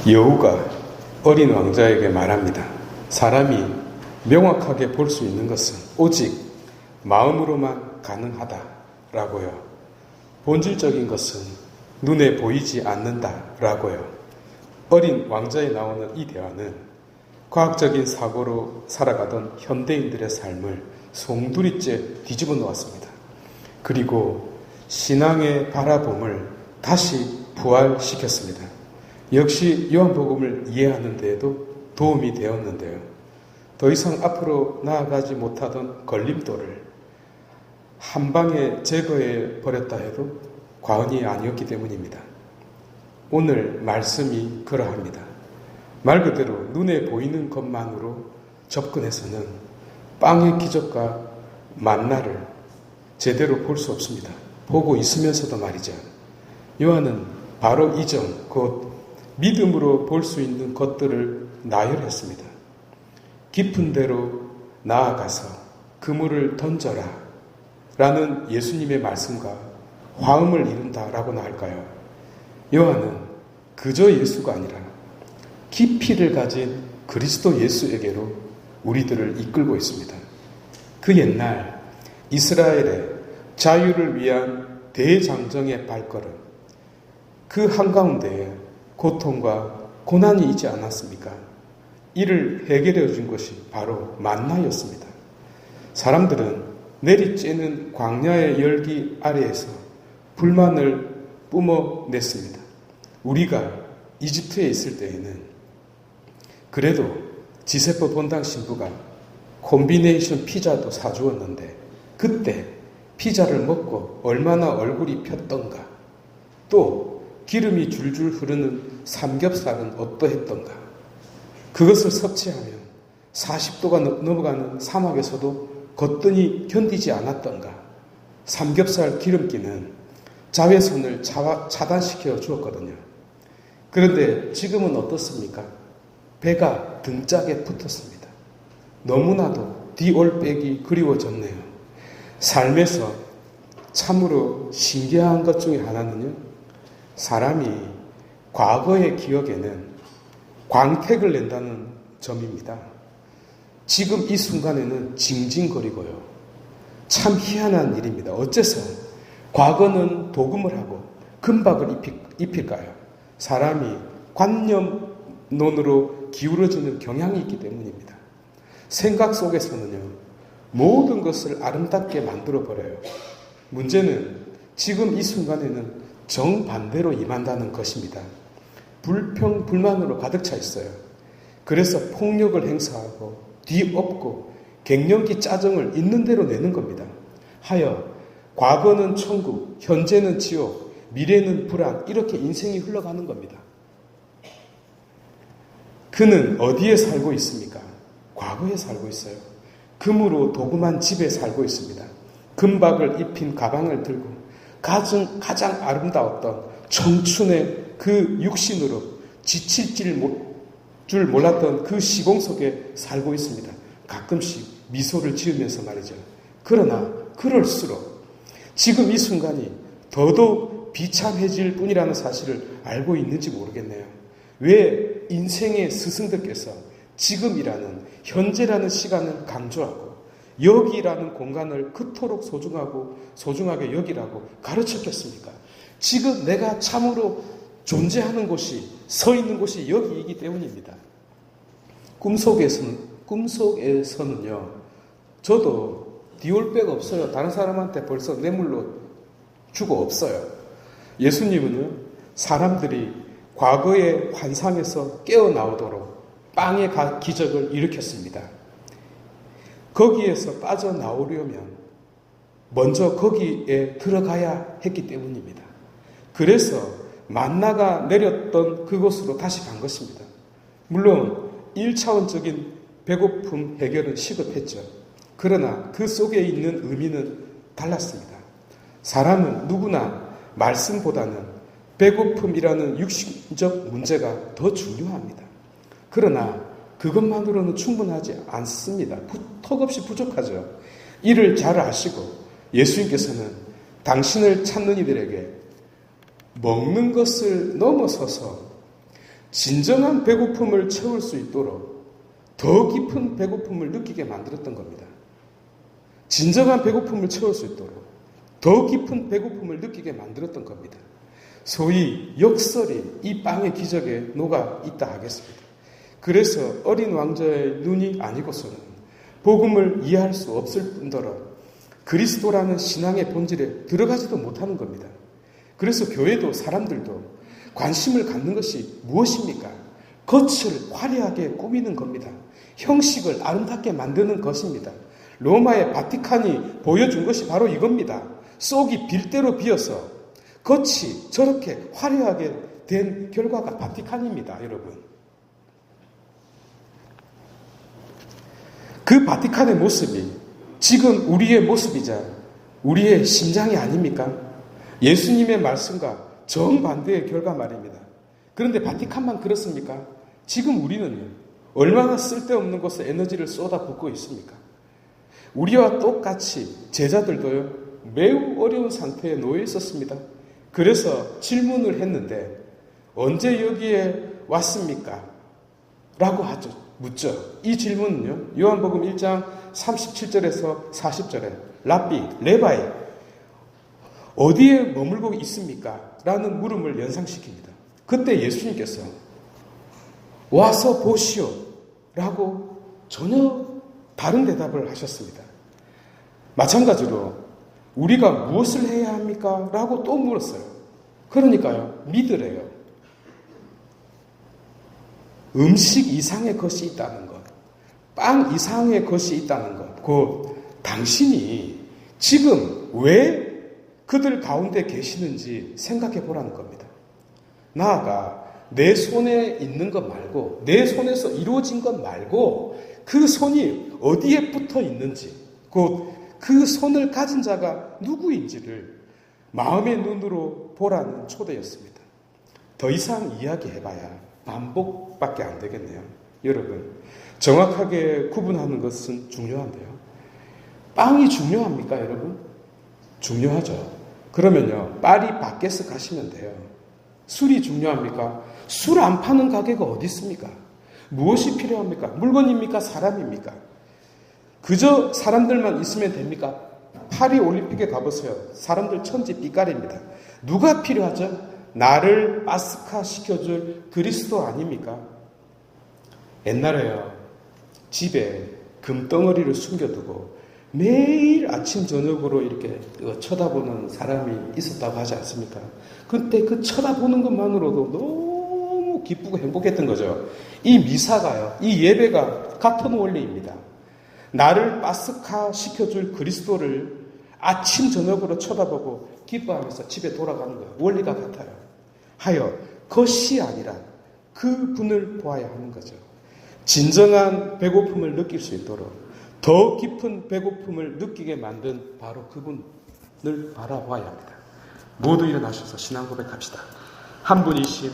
여우가 어린 왕자에게 말합니다. 사람이 명확하게 볼 수 있는 것은 오직 마음으로만 가능하다라고요. 본질적인 것은 눈에 보이지 않는다라고요. 어린 왕자에 나오는 이 대화는 과학적인 사고로 살아가던 현대인들의 삶을 송두리째 뒤집어 놓았습니다. 그리고 신앙의 바라봄을 다시 부활시켰습니다. 역시 요한복음을 이해하는 데에도 도움이 되었는데요. 더 이상 앞으로 나아가지 못하던 걸림돌을 한 방에 제거해 버렸다 해도 과언이 아니었기 때문입니다. 오늘 말씀이 그러합니다. 말 그대로 눈에 보이는 것만으로 접근해서는 빵의 기적과 만나를 제대로 볼 수 없습니다. 보고 있으면서도 말이죠. 요한은 바로 이전 곧 믿음으로 볼 수 있는 것들을 나열했습니다. 깊은 데로 나아가서 그물을 던져라 라는 예수님의 말씀과 화음을 이룬다 라고나 할까요? 요한은 그저 예수가 아니라 깊이를 가진 그리스도 예수에게로 우리들을 이끌고 있습니다. 그 옛날 이스라엘의 자유를 위한 대장정의 발걸음, 그 한가운데에 고통과 고난이 있지 않았습니까? 이를 해결해 준 것이 바로 만나였습니다. 사람들은 내리쬐는 광야의 열기 아래에서 불만을 뿜어냈습니다. 우리가 이집트에 있을 때에는 그래도 지세포 본당 신부가 콤비네이션 피자도 사주었는데 그때 피자를 먹고 얼마나 얼굴이 폈던가, 또 기름이 줄줄 흐르는 삼겹살은 어떠했던가, 그것을 섭취하면 40도가 넘어가는 사막에서도 거뜬히 견디지 않았던가, 삼겹살 기름기는 자외선을 차단시켜 주었거든요. 그런데 지금은 어떻습니까? 배가 등짝에 붙었습니다. 너무나도 뒤올빼기 그리워졌네요. 삶에서 참으로 신기한 것 중에 하나는요, 사람이 과거의 기억에는 광택을 낸다는 점입니다. 지금 이 순간에는 징징거리고요. 참 희한한 일입니다. 어째서 과거는 도금을 하고 금박을 입힐까요? 사람이 관념론으로 기울어지는 경향이 있기 때문입니다. 생각 속에서는요, 모든 것을 아름답게 만들어버려요. 문제는 지금 이 순간에는 정반대로 임한다는 것입니다. 불평, 불만으로 가득 차 있어요. 그래서 폭력을 행사하고 뒤엎고 갱년기 짜증을 있는 대로 내는 겁니다. 하여 과거는 천국, 현재는 지옥, 미래는 불안, 이렇게 인생이 흘러가는 겁니다. 그는 어디에 살고 있습니까? 과거에 살고 있어요. 금으로 도금한 집에 살고 있습니다. 금박을 입힌 가방을 들고 가장 아름다웠던 청춘의 그 육신으로 지칠 줄 몰랐던 그 시공 속에 살고 있습니다. 가끔씩 미소를 지으면서 말이죠. 그러나 그럴수록 지금 이 순간이 더더욱 비참해질 뿐이라는 사실을 알고 있는지 모르겠네요. 왜 인생의 스승들께서 지금이라는 현재라는 시간을 강조하고 여기라는 공간을 그토록 소중하게 여기라고 가르쳤겠습니까? 지금 내가 참으로 존재하는 곳이, 서 있는 곳이 여기이기 때문입니다. 꿈속에서는요, 저도 디올백 없어요. 다른 사람한테 벌써 뇌물로 주고 없어요. 예수님은요, 사람들이 과거의 환상에서 깨어나오도록 빵의 기적을 일으켰습니다. 거기에서 빠져나오려면 먼저 거기에 들어가야 했기 때문입니다. 그래서 만나가 내렸던 그곳으로 다시 간 것입니다. 물론 1차원적인 배고픔 해결은 시급했죠. 그러나 그 속에 있는 의미는 달랐습니다. 사람은 누구나 말씀보다는 배고픔이라는 육신적 문제가 더 중요합니다. 그러나 그것만으로는 충분하지 않습니다. 턱없이 부족하죠. 이를 잘 아시고 예수님께서는 당신을 찾는 이들에게 먹는 것을 넘어서서 진정한 배고픔을 채울 수 있도록 더 깊은 배고픔을 느끼게 만들었던 겁니다. 진정한 배고픔을 채울 수 있도록 더 깊은 배고픔을 느끼게 만들었던 겁니다. 소위 역설이 이 빵의 기적에 녹아 있다 하겠습니다. 그래서 어린 왕자의 눈이 아니고서는 복음을 이해할 수 없을 뿐더러 그리스도라는 신앙의 본질에 들어가지도 못하는 겁니다. 그래서 교회도 사람들도 관심을 갖는 것이 무엇입니까? 겉을 화려하게 꾸미는 겁니다. 형식을 아름답게 만드는 것입니다. 로마의 바티칸이 보여준 것이 바로 이겁니다. 속이 빌대로 비어서 겉이 저렇게 화려하게 된 결과가 바티칸입니다, 여러분. 그 바티칸의 모습이 지금 우리의 모습이자 우리의 심장이 아닙니까? 예수님의 말씀과 정반대의 결과 말입니다. 그런데 바티칸만 그렇습니까? 지금 우리는 얼마나 쓸데없는 곳에 에너지를 쏟아붓고 있습니까? 우리와 똑같이 제자들도요, 매우 어려운 상태에 놓여 있었습니다. 그래서 질문을 했는데, 언제 여기에 왔습니까? 라고 묻죠. 이 질문은요, 요한복음 1장 37절에서 40절에 레바이, 어디에 머물고 있습니까? 라는 물음을 연상시킵니다. 그때 예수님께서 와서 보시오 라고 전혀 다른 대답을 하셨습니다. 마찬가지로 우리가 무엇을 해야 합니까? 라고 또 물었어요. 그러니까요, 믿으래요. 음식 이상의 것이 있다는 것, 빵 이상의 것이 있다는 것, 곧 당신이 지금 왜 그들 가운데 계시는지 생각해 보라는 겁니다. 나아가 내 손에 있는 것 말고, 내 손에서 이루어진 것 말고 그 손이 어디에 붙어 있는지, 곧 그 손을 가진 자가 누구인지를 마음의 눈으로 보라는 초대였습니다. 더 이상 이야기해봐야 반복밖에 안 되겠네요. 여러분, 정확하게 구분하는 것은 중요한데요. 빵이 중요합니까, 여러분? 중요하죠. 그러면요, 파리 바게스 가시면 돼요. 술이 중요합니까? 술 안 파는 가게가 어디 있습니까? 무엇이 필요합니까? 물건입니까? 사람입니까? 그저 사람들만 있으면 됩니까? 파리 올림픽에 가보세요. 사람들 천지 삐까리입니다. 누가 필요하죠? 나를 파스카 시켜줄 그리스도 아닙니까? 옛날에요, 집에 금덩어리를 숨겨두고 매일 아침 저녁으로 이렇게 쳐다보는 사람이 있었다고 하지 않습니까? 그때 그 쳐다보는 것만으로도 너무 기쁘고 행복했던 거죠. 이 미사가요, 이 예배가 같은 원리입니다. 나를 파스카 시켜줄 그리스도를 아침 저녁으로 쳐다보고 기뻐하면서 집에 돌아가는 거예요. 원리가 같아요. 하여 것이 아니라 그 분을 보아야 하는 거죠. 진정한 배고픔을 느낄 수 있도록 더 깊은 배고픔을 느끼게 만든 바로 그분을 바라봐야 합니다. 모두 일어나셔서 신앙 고백합시다. 한 분이신